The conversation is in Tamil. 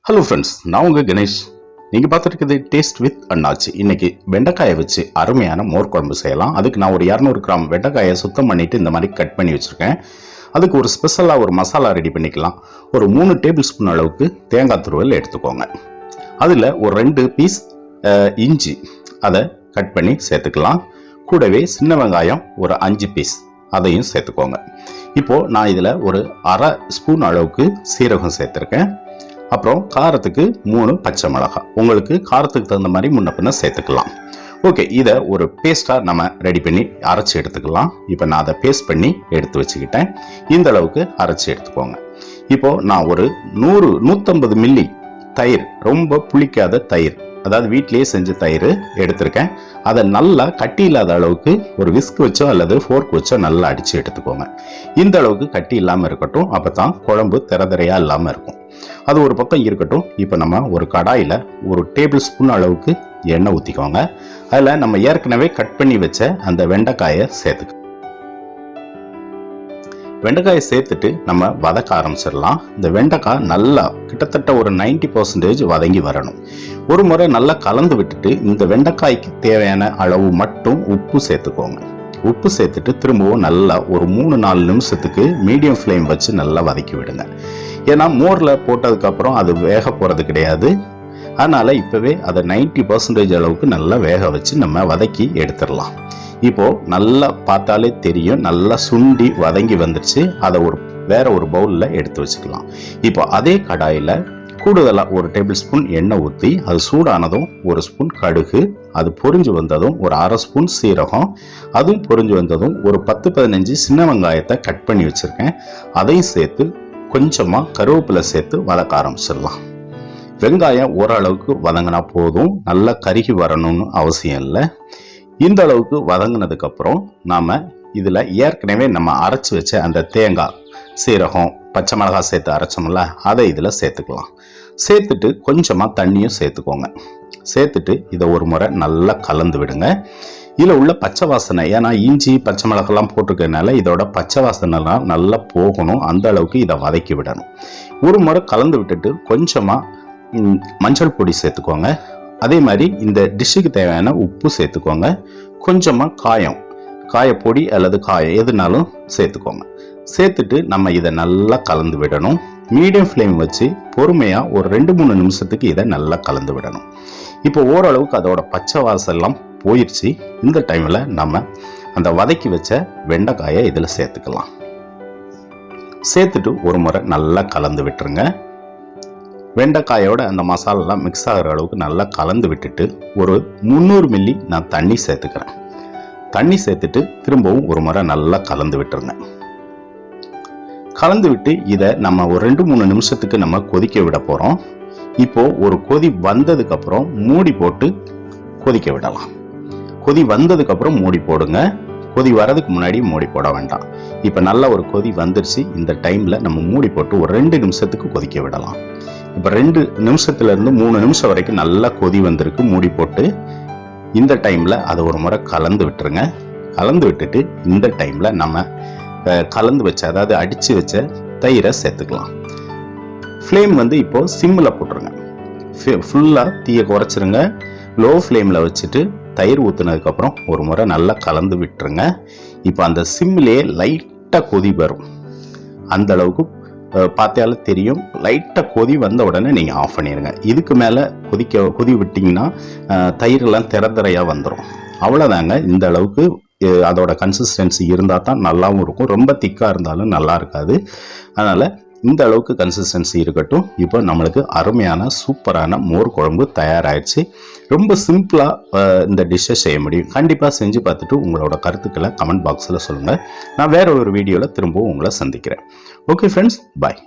ஹலோ ஃப்ரெண்ட்ஸ், நான் உங்கள் கணேஷ். நீங்கள் பார்த்துருக்குது டேஸ்ட் வித் அண்ணாச்சி. இன்றைக்கி வெண்டைக்காயை வச்சு அருமையான மோர் குழம்பு செய்யலாம். அதுக்கு நான் ஒரு 200 கிராம் வெண்டைக்காயை சுத்தம் பண்ணிவிட்டு இந்த மாதிரி கட் பண்ணி வச்சுருக்கேன். அதுக்கு ஒரு ஸ்பெஷலாக ஒரு மசாலா ரெடி பண்ணிக்கலாம். ஒரு 3 டேபிள் ஸ்பூன் அளவுக்கு தேங்காய் துருவல் எடுத்துக்கோங்க. அதில் ஒரு 2 பீஸ் இஞ்சி அதை கட் பண்ணி சேர்த்துக்கலாம். கூடவே சின்ன வெங்காயம் ஒரு 5 பீஸ் அதையும் சேர்த்துக்கோங்க. இப்போது நான் இதில் ஒரு அரை ஸ்பூன் அளவுக்கு சீரகம் சேர்த்துருக்கேன். அப்புறம் காரத்துக்கு 3 பச்சை மிளகாய், உங்களுக்கு காரத்துக்கு தகுந்த மாதிரி முன்ன பின்ன சேர்த்துக்கலாம். ஓகே, இதை ஒரு பேஸ்ட்டாக நம்ம ரெடி பண்ணி அரைச்சி எடுத்துக்கலாம். இப்போ நான் அதை பேஸ்ட் பண்ணி எடுத்து வச்சுக்கிட்டேன். இந்த அளவுக்கு அரைச்சி எடுத்துக்கோங்க. இப்போது நான் ஒரு 150 மில்லி தயிர், ரொம்ப புளிக்காத தயிர், அதாவது வீட்டிலேயே செஞ்ச தயிர் எடுத்திருக்கேன். அதை நல்லா கட்டி இல்லாத அளவுக்கு ஒரு விஸ்க் வச்சோ அல்லது ஃபோர்க் வச்சோ நல்லா அடித்து எடுத்துக்கோங்க. இந்த அளவுக்கு கட்டி இல்லாமல் இருக்கட்டும், அப்போ தான் குழம்பு திரதிரையாக இல்லாமல் இருக்கும். அது ஒரு பக்கம் இருக்கட்டும். இப்போ நம்ம ஒரு கடாயில் ஒரு டேபிள் ஸ்பூன் அளவுக்கு எண்ணெய் ஊற்றிக்கோங்க. அதில் நம்ம ஏற்கனவே கட் பண்ணி வச்ச அந்த வெண்டைக்காயை சேர்த்துக்க. வெண்டைக்காயை சேர்த்துட்டு நம்ம வதக்க ஆரம்பிச்சிடலாம். இந்த வெண்டைக்காய் நல்லா கிட்டத்தட்ட ஒரு 90% வதங்கி வரணும். ஒரு முறை நல்லா கலந்து விட்டுட்டு இந்த வெண்டைக்காய்க்கு தேவையான அளவு மட்டும் உப்பு சேர்த்துக்கோங்க. உப்பு சேர்த்துட்டு திரும்பவும் நல்லா ஒரு 3-4 நிமிஷத்துக்கு மீடியம் ஃப்ளேம் வச்சு நல்லா வதக்கி விடுங்க. ஏன்னா மோரில் போட்டதுக்கப்புறம் அது வேக போகிறது கிடையாது. அதனால் இப்போவே அதை 90% அளவுக்கு நல்லா வேக வச்சு நம்ம வதக்கி எடுத்துடலாம். இப்போது நல்லா பார்த்தாலே தெரியும், நல்லா சுண்டி வதங்கி வந்துடுச்சு. அதை வேற ஒரு பவுலில் எடுத்து வச்சுக்கலாம். இப்போ அதே கடாயில் கூடுதலாக ஒரு டேபிள் ஸ்பூன் எண்ணெய் ஊற்றி அது சூடானதும் ஒரு ஸ்பூன் கடுகு, அது பொரிஞ்சு வந்ததும் ஒரு அரை ஸ்பூன் சீரகம், அதுவும் பொரிஞ்சு வந்ததும் ஒரு 10-15 சின்ன வெங்காயத்தை கட் பண்ணி வச்சுருக்கேன், அதையும் சேர்த்து கொஞ்சமாக கருவேப்பிலை சேர்த்து வதக்க ஆரம்பிச்சிடலாம். வெங்காயம் ஓரளவுக்கு வதங்கினா போதும், நல்லா கருகி வரணும்னு அவசியம் இல்லை. இந்த அளவுக்கு வதங்கினதுக்கப்புறம் நாம் இதில் ஏற்கனவே நம்ம அரைச்சி வச்ச அந்த தேங்காய், சீரகம், பச்சை மிளகாய் சேர்த்து அரைச்சோம்ல, அதை இதில் சேர்த்துக்கலாம். சேர்த்துட்டு கொஞ்சமாக தண்ணியும் சேர்த்துக்கோங்க. சேர்த்துட்டு இதை ஒரு முறை நல்லா கலந்து விடுங்க. இதில் உள்ள பச்சை வாசனை, ஏன்னா இஞ்சி பச்சை மிளகாலாம் போட்டிருக்கிறதுனால இதோட பச்சை வாசனைலாம் நல்லா போகணும். அந்த அளவுக்கு இதை வதக்கி விடணும். ஒரு முறை கலந்து விட்டுட்டு கொஞ்சமாக மஞ்சள் பொடி சேர்த்துக்கோங்க. அதே மாதிரி இந்த டிஷ்ஷுக்கு தேவையான உப்பு சேர்த்துக்கோங்க. கொஞ்சமாக காயப்பொடி அல்லது காயம் எதுனாலும் சேர்த்துக்கோங்க. சேர்த்துட்டு நம்ம இதை நல்லா கலந்து விடணும். மீடியம் ஃப்ளேம் வச்சு பொறுமையாக ஒரு 2-3 நிமிஷத்துக்கு இதை நல்லா கலந்து விடணும். இப்போ ஓரளவுக்கு அதோட பச்சை வாசல்லாம் போயிடுச்சு. இந்த டைமில் நம்ம அந்த வதக்கி வச்ச வெண்டைக்காயை இதில் சேர்த்துக்கலாம். சேர்த்துட்டு ஒரு முறை நல்லா கலந்து விட்டுருங்க. வெண்டைக்காயோட அந்த மசாலாலாம் மிக்ஸ் ஆகிற அளவுக்கு நல்லா கலந்து விட்டுட்டு ஒரு 300 மில்லி நான் தண்ணி சேர்த்துக்கிறேன். தண்ணி சேர்த்துட்டு திரும்பவும் ஒரு முறை நல்லா கலந்து விட்டுருங்க. கலந்து விட்டு இதை நம்ம ஒரு 2-3 நிமிஷத்துக்கு நம்ம கொதிக்க விட போகிறோம். இப்போது ஒரு கொதி வந்ததுக்கப்புறம் மூடி போட்டு கொதிக்க விடலாம். கொதி வந்ததுக்கப்புறம் மூடி போடுங்க. கொதி வரதுக்கு முன்னாடி மூடி போட வேண்டாம். இப்போ நல்ல ஒரு கொதி வந்துருச்சு. இந்த டைமில் நம்ம மூடி போட்டு ஒரு 2 நிமிஷத்துக்கு கொதிக்க விடலாம். இப்போ 2 நிமிஷத்துலேருந்து 3 நிமிஷம் வரைக்கும் நல்லா கொதி வந்திருக்கு. மூடி போட்டு இந்த டைமில் அதை ஒரு முறை கலந்து விட்டுருங்க. கலந்து விட்டுட்டு இந்த டைமில் நம்ம கலந்து வச்ச, அதாவது அடித்து வச்ச தயிரை சேர்த்துக்கலாம். ஃப்ளேம் இப்போது சிம்மில் போட்டுருங்க. ஃபுல்லாக தீயை குறைச்சிருங்க. லோ ஃப்ளேமில் வச்சுட்டு தயிர் ஊற்றுனதுக்கப்புறம் ஒரு முறை நல்லா கலந்து விட்டுருங்க. இப்போ அந்த சிம்மிலேயே லைட்டாக கொதி வரும். அந்த அளவுக்கு பார்த்தாலும் தெரியும். லைட்டாக கொதி வந்த உடனே நீங்கள் ஆஃப் பண்ணிடுங்க. இதுக்கு மேலே கொதி விட்டிங்கன்னா தயிரெல்லாம் திரதிரையாக வந்துடும். அவ்வளோதாங்க. இந்த அளவுக்கு அதோட கன்சிஸ்டன்சி இருந்தால் தான் நல்லாவும் இருக்கும். ரொம்ப திக்காக இருந்தாலும் நல்லா இருக்காது. அதனால் இந்த அளவுக்கு கன்சிஸ்டன்சி இருக்கட்டும். இப்போ நம்மளுக்கு அருமையான சூப்பரான மோர் குழம்பு தயாராகிடுச்சு. ரொம்ப சிம்பிளாக இந்த டிஷ்ஷை செய்ய முடியும். கண்டிப்பாக செஞ்சு பார்த்துட்டு உங்களோட கருத்துக்களை கமெண்ட் பாக்ஸில் சொல்லுங்கள். நான் வேற ஒரு வீடியோவில் திரும்பவும் உங்களை சந்திக்கிறேன். ஓகே ஃப்ரெண்ட்ஸ், பாய்.